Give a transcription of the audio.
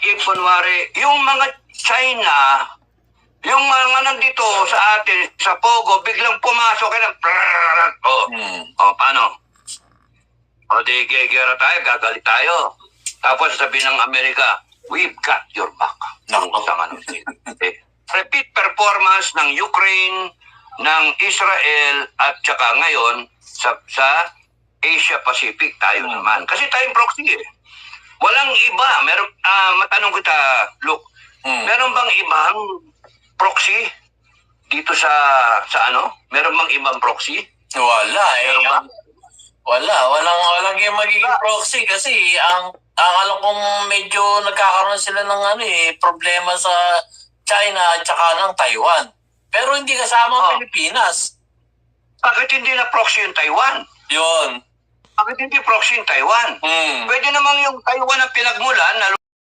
if kunwari, yung mga China, yung mga nandito sa atin, sa Pogo, biglang pumasok ka ng paano? O di gegera tayo, gagalit tayo. Tapos sabihin ng Amerika, we've got your back. Repeat performance ng Ukraine, ng Israel, at saka ngayon sa Asia Pacific tayo naman. Kasi tayong proxy eh. Walang iba. Meron, matanong kita, Luke, meron bang ibang proxy dito sa ano? Meron bang ibang proxy? Wala eh. Meron bang? Walang yung magiging proxy kasi ang alam kong medyo nagkakaroon sila ng problema sa China at saka ng Taiwan. Pero hindi kasama ang Pilipinas. Bakit hindi na proxy yung Taiwan? Yun. Bakit hindi proxy yung Taiwan? Pwede namang yung Taiwan ang pinagmulan na